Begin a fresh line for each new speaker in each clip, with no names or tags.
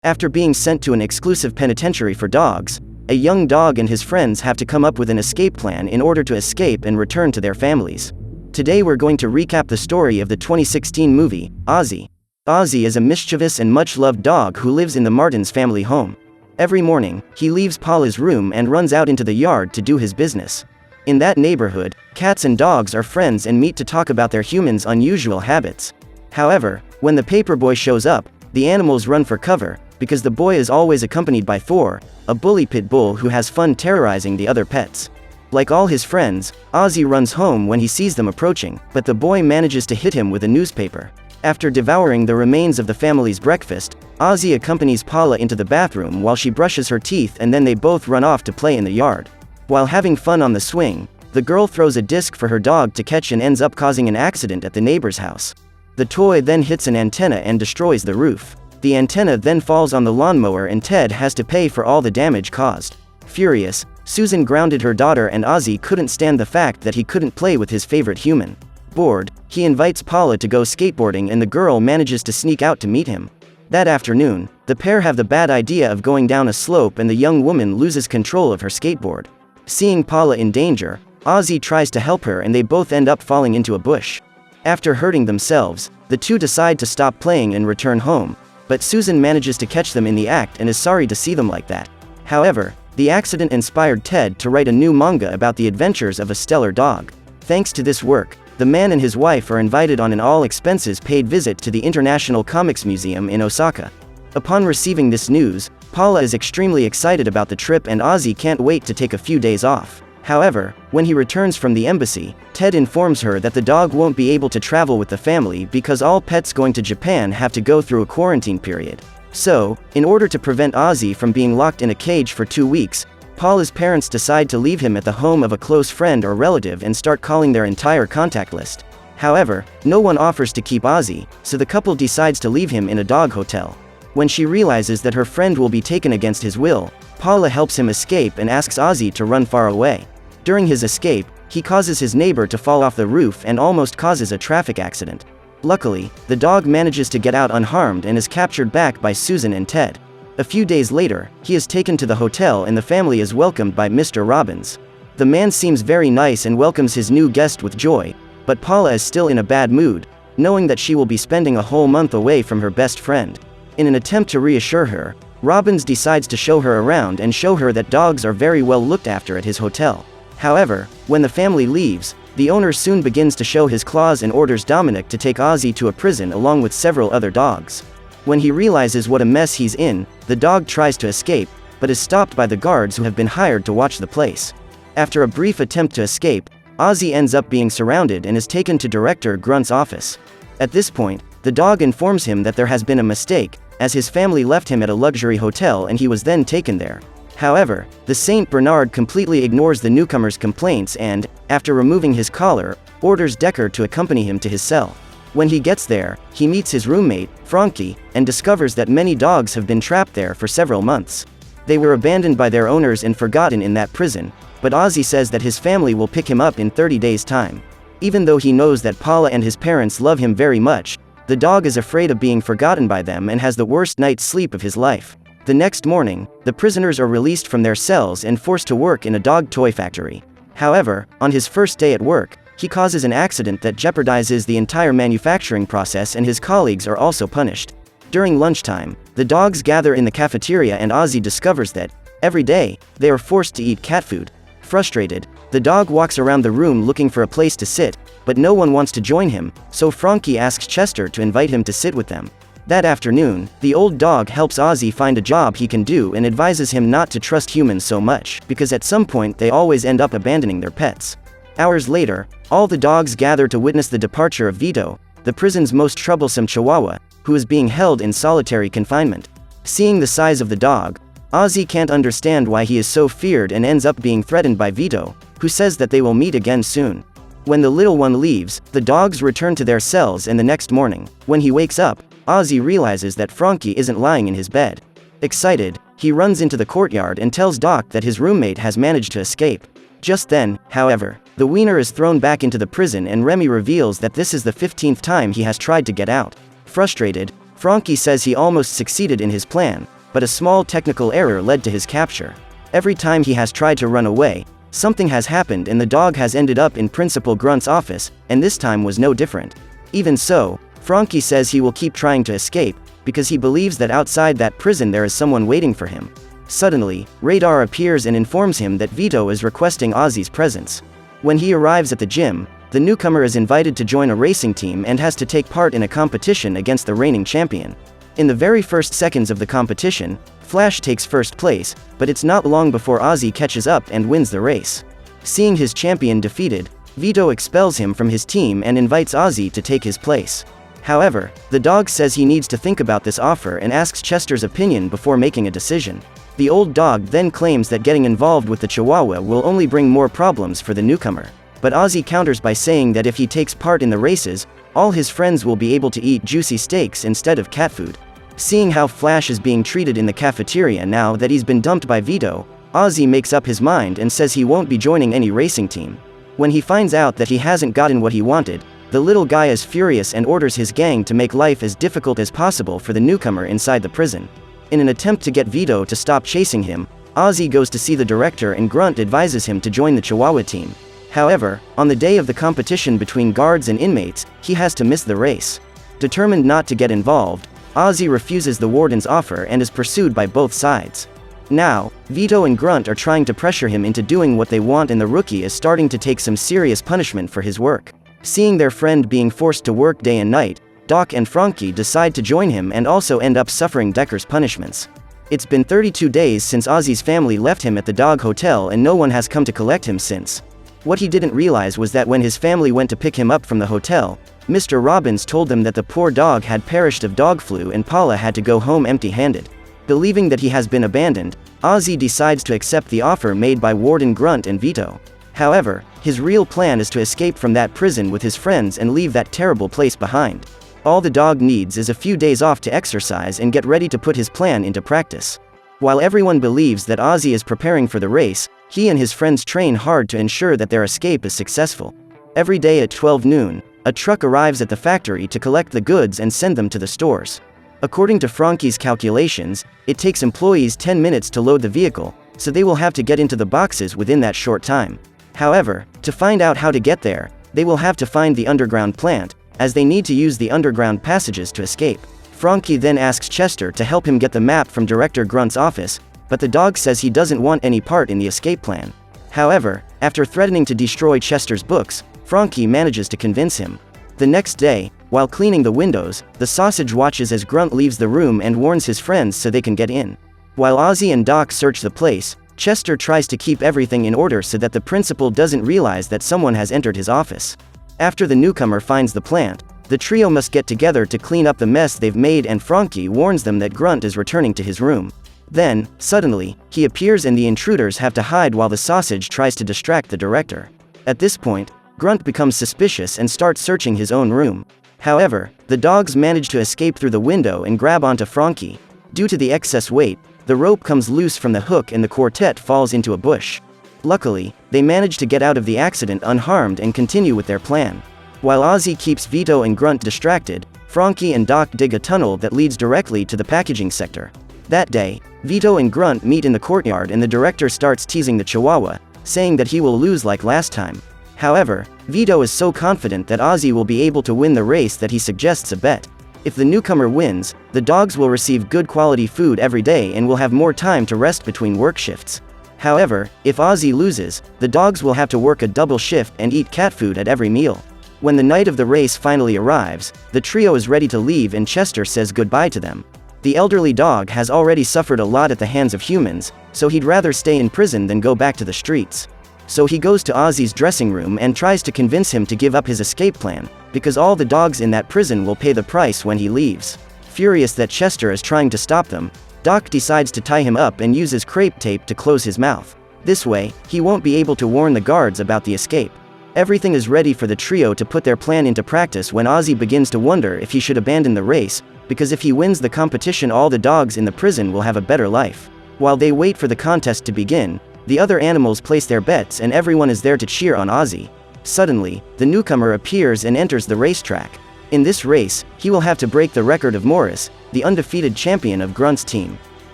After being sent to an exclusive penitentiary for dogs, a young dog and his friends have to come up with an escape plan in order to escape and return to their families. Today we're going to recap the story of the 2016 movie, Azie. Azie is a mischievous and much-loved dog who lives in the Martins family home. Every morning, he leaves Paula's room and runs out into the yard to do his business. In that neighborhood, cats and dogs are friends and meet to talk about their humans' unusual habits. However, when the paperboy shows up, the animals run for cover, because the boy is always accompanied by Thor, a bully pit bull who has fun terrorizing the other pets. Like all his friends, Azie runs home when he sees them approaching, but the boy manages to hit him with a newspaper. After devouring the remains of the family's breakfast, Azie accompanies Paula into the bathroom while she brushes her teeth, and then they both run off to play in the yard. While having fun on the swing, the girl throws a disc for her dog to catch and ends up causing an accident at the neighbor's house. The toy then hits an antenna and destroys the roof. The antenna then falls on the lawnmower and Ted has to pay for all the damage caused. Furious, Susan grounded her daughter and Azie couldn't stand the fact that he couldn't play with his favorite human. Bored, he invites Paula to go skateboarding and the girl manages to sneak out to meet him. That afternoon, the pair have the bad idea of going down a slope and the young woman loses control of her skateboard. Seeing Paula in danger, Azie tries to help her and they both end up falling into a bush. After hurting themselves, the two decide to stop playing and return home, but Susan manages to catch them in the act and is sorry to see them like that. However, the accident inspired Ted to write a new manga about the adventures of a stellar dog. Thanks to this work, the man and his wife are invited on an all-expenses-paid visit to the International Comics Museum in Osaka. Upon receiving this news, Paula is extremely excited about the trip and Azie can't wait to take a few days off. However, when he returns from the embassy, Ted informs her that the dog won't be able to travel with the family because all pets going to Japan have to go through a quarantine period. So, in order to prevent Azie from being locked in a cage for 2 weeks, Paula's parents decide to leave him at the home of a close friend or relative and start calling their entire contact list. However, no one offers to keep Azie, so the couple decides to leave him in a dog hotel. When she realizes that her friend will be taken against his will, Paula helps him escape and asks Azie to run far away. During his escape, he causes his neighbor to fall off the roof and almost causes a traffic accident. Luckily, the dog manages to get out unharmed and is captured back by Susan and Ted. A few days later, he is taken to the hotel and the family is welcomed by Mr. Robbins. The man seems very nice and welcomes his new guest with joy, but Paula is still in a bad mood, knowing that she will be spending a whole month away from her best friend. In an attempt to reassure her, Robbins decides to show her around and show her that dogs are very well looked after at his hotel. However, when the family leaves, the owner soon begins to show his claws and orders Dominic to take Azie to a prison along with several other dogs. When he realizes what a mess he's in, the dog tries to escape, but is stopped by the guards who have been hired to watch the place. After a brief attempt to escape, Azie ends up being surrounded and is taken to Director Grunt's office. At this point, the dog informs him that there has been a mistake, as his family left him at a luxury hotel and he was then taken there. However, the Saint Bernard completely ignores the newcomer's complaints and, after removing his collar, orders Decker to accompany him to his cell. When he gets there, he meets his roommate, Frankie, and discovers that many dogs have been trapped there for several months. They were abandoned by their owners and forgotten in that prison, but Azie says that his family will pick him up in 30 days' time. Even though he knows that Paula and his parents love him very much, the dog is afraid of being forgotten by them and has the worst night's sleep of his life. The next morning, the prisoners are released from their cells and forced to work in a dog toy factory. However, on his first day at work, he causes an accident that jeopardizes the entire manufacturing process and his colleagues are also punished. During lunchtime, the dogs gather in the cafeteria and Azie discovers that, every day, they are forced to eat cat food. Frustrated, the dog walks around the room looking for a place to sit, but no one wants to join him, so Frankie asks Chester to invite him to sit with them. That afternoon, the old dog helps Azie find a job he can do and advises him not to trust humans so much, because at some point they always end up abandoning their pets. Hours later, all the dogs gather to witness the departure of Vito, the prison's most troublesome chihuahua, who is being held in solitary confinement. Seeing the size of the dog, Azie can't understand why he is so feared and ends up being threatened by Vito, who says that they will meet again soon. When the little one leaves, the dogs return to their cells and the next morning, when he wakes up, Azie realizes that Frankie isn't lying in his bed. Excited, he runs into the courtyard and tells Doc that his roommate has managed to escape. Just then, however, the wiener is thrown back into the prison and Remy reveals that this is the 15th time he has tried to get out. Frustrated, Frankie says he almost succeeded in his plan, but a small technical error led to his capture. Every time he has tried to run away, something has happened and the dog has ended up in Principal Grunt's office, and this time was no different. Even so, Frankie says he will keep trying to escape, because he believes that outside that prison there is someone waiting for him. Suddenly, Radar appears and informs him that Vito is requesting Azie's presence. When he arrives at the gym, the newcomer is invited to join a racing team and has to take part in a competition against the reigning champion. In the very first seconds of the competition, Flash takes first place, but it's not long before Azie catches up and wins the race. Seeing his champion defeated, Vito expels him from his team and invites Azie to take his place. However, the dog says he needs to think about this offer and asks Chester's opinion before making a decision. The old dog then claims that getting involved with the Chihuahua will only bring more problems for the newcomer. But Azie counters by saying that if he takes part in the races, all his friends will be able to eat juicy steaks instead of cat food. Seeing how Flash is being treated in the cafeteria now that he's been dumped by Vito, Azie makes up his mind and says he won't be joining any racing team. When he finds out that he hasn't gotten what he wanted, the little guy is furious and orders his gang to make life as difficult as possible for the newcomer inside the prison. In an attempt to get Vito to stop chasing him, Azie goes to see the director and Grunt advises him to join the Chihuahua team. However, on the day of the competition between guards and inmates, he has to miss the race. Determined not to get involved, Azie refuses the warden's offer and is pursued by both sides. Now, Vito and Grunt are trying to pressure him into doing what they want and the rookie is starting to take some serious punishment for his work. Seeing their friend being forced to work day and night, Doc and Frankie decide to join him and also end up suffering Decker's punishments. It's been 32 days since Azie's family left him at the dog hotel and no one has come to collect him since. What he didn't realize was that when his family went to pick him up from the hotel, Mr. Robbins told them that the poor dog had perished of dog flu and Paula had to go home empty-handed. Believing that he has been abandoned, Azie decides to accept the offer made by Warden Grunt and Vito. However, his real plan is to escape from that prison with his friends and leave that terrible place behind. All the dog needs is a few days off to exercise and get ready to put his plan into practice. While everyone believes that Azie is preparing for the race, he and his friends train hard to ensure that their escape is successful. Every day at 12 noon, a truck arrives at the factory to collect the goods and send them to the stores. According to Frankie's calculations, it takes employees 10 minutes to load the vehicle, so they will have to get into the boxes within that short time. However, to find out how to get there, they will have to find the underground plant, as they need to use the underground passages to escape. Frankie then asks Chester to help him get the map from Director Grunt's office, but the dog says he doesn't want any part in the escape plan. However, after threatening to destroy Chester's books, Frankie manages to convince him. The next day, while cleaning the windows, the sausage watches as Grunt leaves the room and warns his friends so they can get in. While Azie and Doc search the place, Chester tries to keep everything in order so that the principal doesn't realize that someone has entered his office. After the newcomer finds the plant, the trio must get together to clean up the mess they've made and Frankie warns them that Grunt is returning to his room. Then, suddenly, he appears and the intruders have to hide while the sausage tries to distract the director. At this point, Grunt becomes suspicious and starts searching his own room. However, the dogs manage to escape through the window and grab onto Frankie. Due to the excess weight, the rope comes loose from the hook and the quartet falls into a bush. Luckily, they manage to get out of the accident unharmed and continue with their plan. While Azie keeps Vito and Grunt distracted, Frankie and Doc dig a tunnel that leads directly to the packaging sector. That day, Vito and Grunt meet in the courtyard and the director starts teasing the Chihuahua, saying that he will lose like last time. However, Vito is so confident that Azie will be able to win the race that he suggests a bet. If the newcomer wins, the dogs will receive good quality food every day and will have more time to rest between work shifts. However, if Azie loses, the dogs will have to work a double shift and eat cat food at every meal. When the night of the race finally arrives, the trio is ready to leave and Chester says goodbye to them. The elderly dog has already suffered a lot at the hands of humans, so he'd rather stay in prison than go back to the streets. So he goes to Azie's dressing room and tries to convince him to give up his escape plan, because all the dogs in that prison will pay the price when he leaves. Furious that Chester is trying to stop them, Doc decides to tie him up and uses crepe tape to close his mouth. This way, he won't be able to warn the guards about the escape. Everything is ready for the trio to put their plan into practice when Azie begins to wonder if he should abandon the race, because if he wins the competition all the dogs in the prison will have a better life. While they wait for the contest to begin, the other animals place their bets and everyone is there to cheer on Azie. Suddenly, the newcomer appears and enters the racetrack. In this race, he will have to break the record of Morris, the undefeated champion of Grunt's team.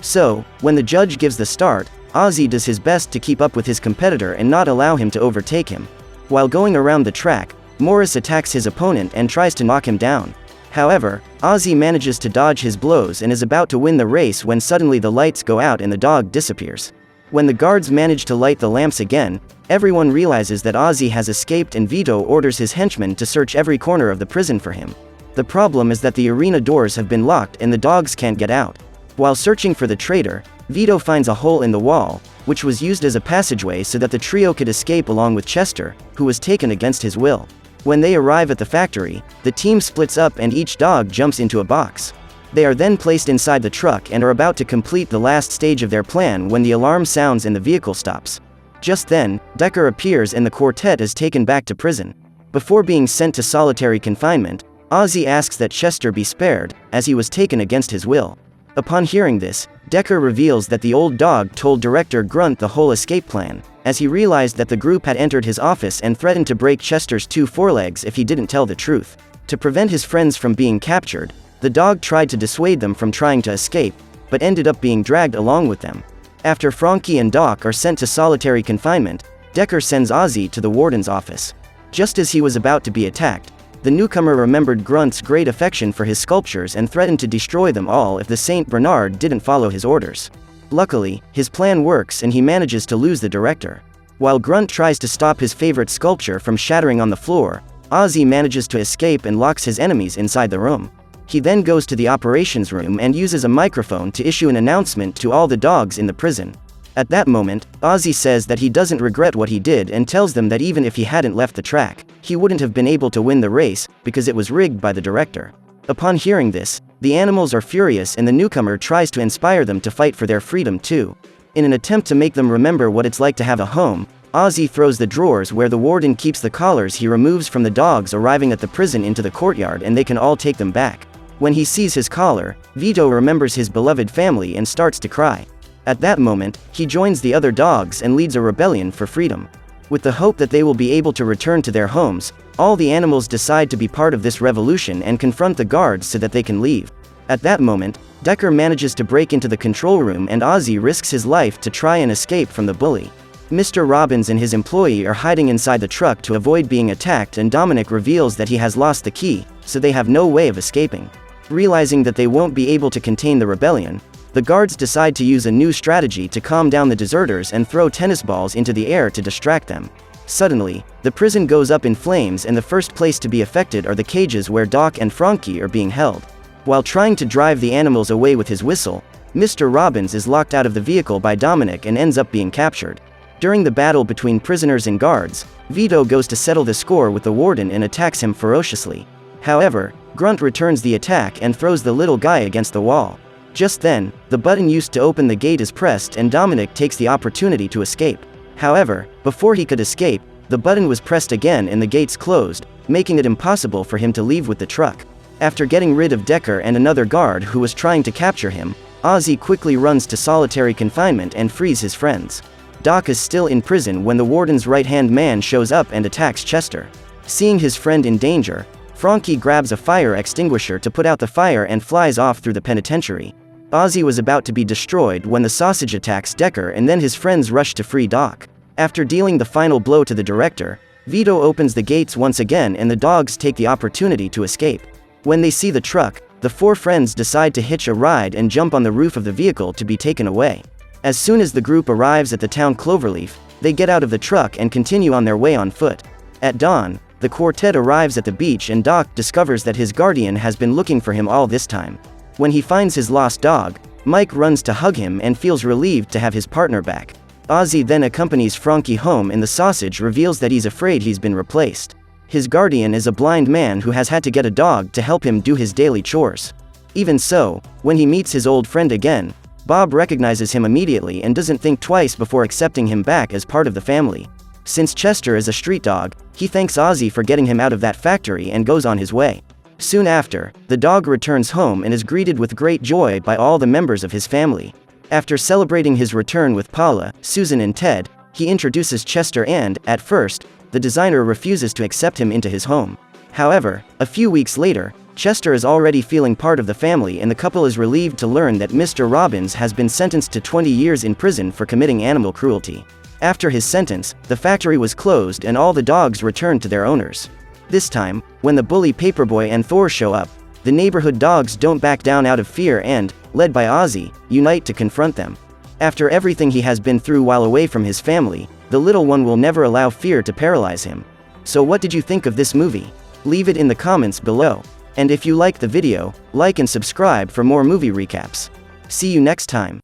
So, when the judge gives the start, Azie does his best to keep up with his competitor and not allow him to overtake him. While going around the track, Morris attacks his opponent and tries to knock him down. However, Azie manages to dodge his blows and is about to win the race when suddenly the lights go out and the dog disappears. When the guards manage to light the lamps again, everyone realizes that Azie has escaped and Vito orders his henchmen to search every corner of the prison for him. The problem is that the arena doors have been locked and the dogs can't get out. While searching for the traitor, Vito finds a hole in the wall, which was used as a passageway so that the trio could escape along with Chester, who was taken against his will. When they arrive at the factory, the team splits up and each dog jumps into a box. They are then placed inside the truck and are about to complete the last stage of their plan when the alarm sounds and the vehicle stops. Just then, Decker appears and the quartet is taken back to prison. Before being sent to solitary confinement, Azie asks that Chester be spared, as he was taken against his will. Upon hearing this, Decker reveals that the old dog told Director Grunt the whole escape plan, as he realized that the group had entered his office and threatened to break Chester's 2 forelegs if he didn't tell the truth. To prevent his friends from being captured, the dog tried to dissuade them from trying to escape, but ended up being dragged along with them. After Frankie and Doc are sent to solitary confinement, Decker sends Azie to the warden's office. Just as he was about to be attacked, the newcomer remembered Grunt's great affection for his sculptures and threatened to destroy them all if the Saint Bernard didn't follow his orders. Luckily, his plan works and he manages to lose the director. While Grunt tries to stop his favorite sculpture from shattering on the floor, Azie manages to escape and locks his enemies inside the room. He then goes to the operations room and uses a microphone to issue an announcement to all the dogs in the prison. At that moment, Azie says that he doesn't regret what he did and tells them that even if he hadn't left the track, he wouldn't have been able to win the race, because it was rigged by the director. Upon hearing this, the animals are furious and the newcomer tries to inspire them to fight for their freedom too. In an attempt to make them remember what it's like to have a home, Azie throws the drawers where the warden keeps the collars he removes from the dogs arriving at the prison into the courtyard and they can all take them back. When he sees his collar, Vito remembers his beloved family and starts to cry. At that moment, he joins the other dogs and leads a rebellion for freedom. With the hope that they will be able to return to their homes, all the animals decide to be part of this revolution and confront the guards so that they can leave. At that moment, Decker manages to break into the control room and Azie risks his life to try and escape from the bully. Mr. Robbins and his employee are hiding inside the truck to avoid being attacked and Dominic reveals that he has lost the key, so they have no way of escaping. Realizing that they won't be able to contain the rebellion, the guards decide to use a new strategy to calm down the deserters and throw tennis balls into the air to distract them. Suddenly, the prison goes up in flames and the first place to be affected are the cages where Doc and Frankie are being held. While trying to drive the animals away with his whistle, Mr. Robbins is locked out of the vehicle by Dominic and ends up being captured. During the battle between prisoners and guards, Vito goes to settle the score with the warden and attacks him ferociously. However, Grunt returns the attack and throws the little guy against the wall. Just then, the button used to open the gate is pressed and Dominic takes the opportunity to escape. However, before he could escape, the button was pressed again and the gates closed, making it impossible for him to leave with the truck. After getting rid of Decker and another guard who was trying to capture him, Azie quickly runs to solitary confinement and frees his friends. Doc is still in prison when the warden's right-hand man shows up and attacks Chester. Seeing his friend in danger, Frankie grabs a fire extinguisher to put out the fire and flies off through the penitentiary. Azie was about to be destroyed when the sausage attacks Decker and then his friends rush to free Doc. After dealing the final blow to the director, Vito opens the gates once again and the dogs take the opportunity to escape. When they see the truck, the 4 friends decide to hitch a ride and jump on the roof of the vehicle to be taken away. As soon as the group arrives at the town Cloverleaf, they get out of the truck and continue on their way on foot. At dawn, the quartet arrives at the beach and Doc discovers that his guardian has been looking for him all this time. When he finds his lost dog, Mike runs to hug him and feels relieved to have his partner back. Azie then accompanies Frankie home and the sausage reveals that he's afraid he's been replaced. His guardian is a blind man who has had to get a dog to help him do his daily chores. Even so, when he meets his old friend again, Bob recognizes him immediately and doesn't think twice before accepting him back as part of the family. Since Chester is a street dog, he thanks Azie for getting him out of that factory and goes on his way. Soon after, the dog returns home and is greeted with great joy by all the members of his family. After celebrating his return with Paula, Susan and Ted, he introduces Chester and, at first, the designer refuses to accept him into his home. However, a few weeks later, Chester is already feeling part of the family, and the couple is relieved to learn that Mr. Robbins has been sentenced to 20 years in prison for committing animal cruelty. After his sentence, the factory was closed and all the dogs returned to their owners. This time, when the bully Paperboy and Thor show up, the neighborhood dogs don't back down out of fear and, led by Azie, unite to confront them. After everything he has been through while away from his family, the little one will never allow fear to paralyze him. So what did you think of this movie? Leave it in the comments below. And if you like the video, like and subscribe for more movie recaps. See you next time.